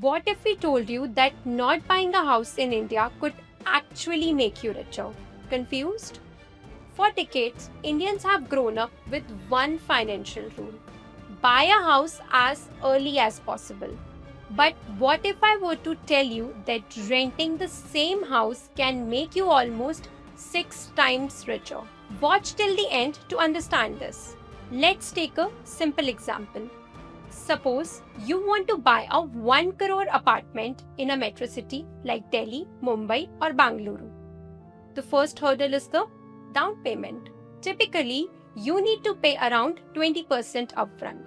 What if we told you that not buying a house in India could actually make you richer? Confused? For decades, Indians have grown up with one financial rule: buy a house as early as possible. But what if I were to tell you that renting the same house can make you almost 6 times richer? Watch till the end to understand this. Let's take a simple example. Suppose you want to buy a 1 crore apartment in a metro city like Delhi, Mumbai, or Bangalore. The first hurdle is the down payment. Typically, you need to pay around 20% upfront.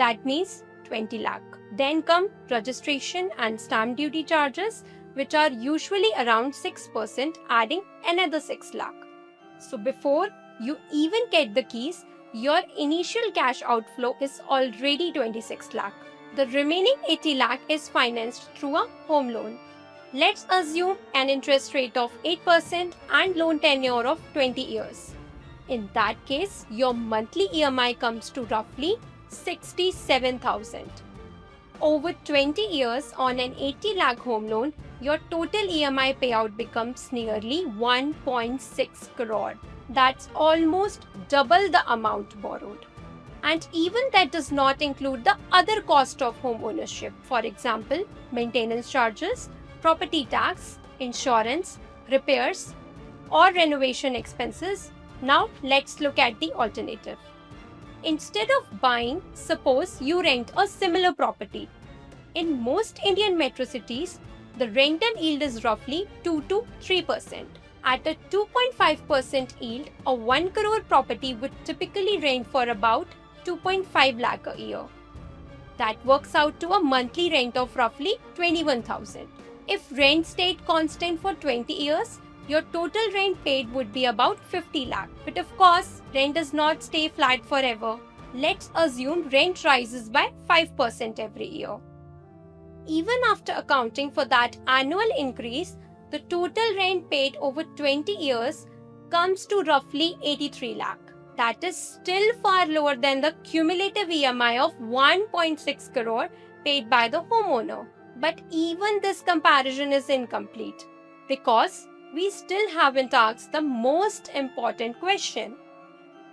That means 20 lakh. Then come registration and stamp duty charges, which are usually around 6%, adding another 6 lakh. So before you even get the keys, your initial cash outflow is already 26 lakh. The remaining 80 lakh is financed through a home loan. Let's assume an interest rate of 8% and loan tenure of 20 years. In that case, your monthly EMI comes to roughly 67,000. Over 20 years on an 80 lakh home loan, your total EMI payout becomes nearly 1.6 crore. That's almost double the amount borrowed. And even that does not include the other cost of home ownership. For example, maintenance charges, property tax, insurance, repairs, or renovation expenses. Now let's look at the alternative. Instead of buying, suppose you rent a similar property. In most Indian metro cities, the rental yield is roughly 2 to 3%. At a 2.5% yield, a 1 crore property would typically rent for about 2.5 lakh a year. That works out to a monthly rent of roughly 21,000. If rent stayed constant for 20 years, your total rent paid would be about 50 lakh. But of course, rent does not stay flat forever. Let's assume rent rises by 5% every year. Even after accounting for that annual increase, the total rent paid over 20 years comes to roughly 83 lakh. That is still far lower than the cumulative EMI of 1.6 crore paid by the homeowner. But even this comparison is incomplete because we still haven't asked the most important question.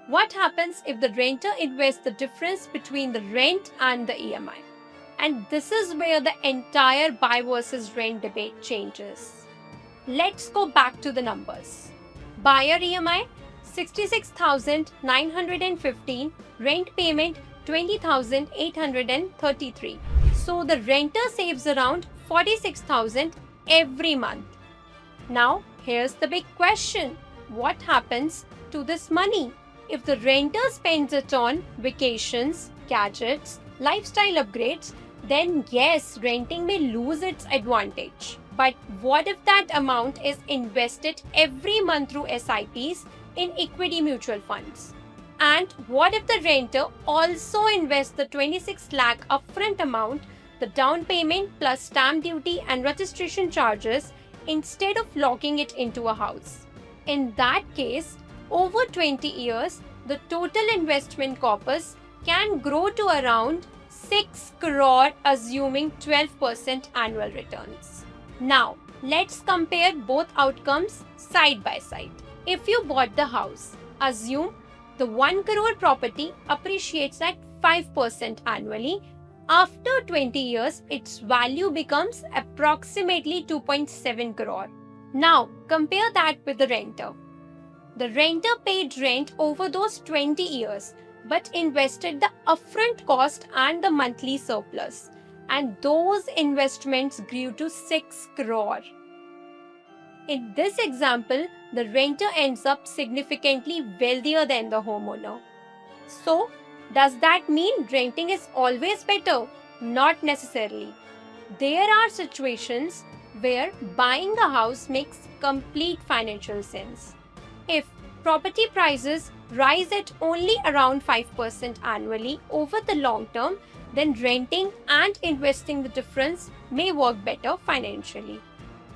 What happens if the renter invests the difference between the rent and the EMI? And this is where the entire buy versus rent debate changes. Let's go back to the numbers. Buyer EMI 66,915, rent payment 20,833. So the renter saves around 46,000 every month. Now here's the big question. What happens to this money? If the renter spends it on vacations, gadgets, lifestyle upgrades, then yes, renting may lose its advantage. But what if that amount is invested every month through SIPs in equity mutual funds? And what if the renter also invests the 26 lakh upfront amount, the down payment plus stamp duty and registration charges, instead of locking it into a house? In that case, over 20 years, the total investment corpus can grow to around 6 crore, assuming 12% annual returns. Now, let's compare both outcomes side by side. If you bought the house, assume the 1 crore property appreciates at 5% annually. After 20 years, its value becomes approximately 2.7 crore. Now, compare that with the renter. The renter paid rent over those 20 years but invested the upfront cost and the monthly surplus. And those investments grew to 6 crore. In this example, the renter ends up significantly wealthier than the homeowner. So, does that mean renting is always better? Not necessarily. There are situations where buying a house makes complete financial sense. If property prices rise at only around 5% annually over the long term, then renting and investing the difference may work better financially.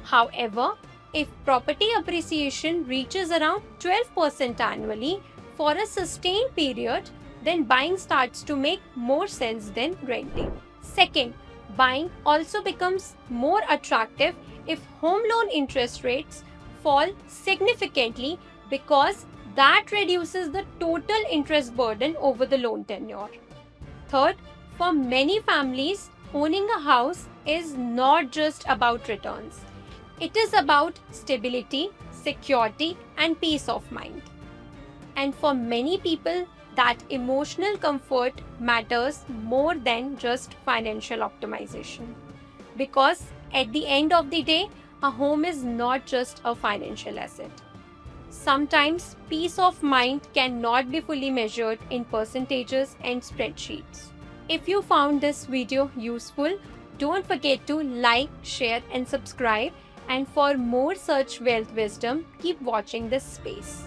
However, if property appreciation reaches around 12% annually for a sustained period, then buying starts to make more sense than renting. Second, Buying also becomes more attractive if home loan interest rates fall significantly because that reduces the total interest burden over the loan tenure. Third, for many families, owning a house is not just about returns. It is about stability, security, and peace of mind. And for many people, that emotional comfort matters more than just financial optimization. Because at the end of the day, a home is not just a financial asset. Sometimes peace of mind cannot be fully measured in percentages and spreadsheets. If you found this video useful, don't forget to like, share, and subscribe. And for more such wealth wisdom, keep watching this space.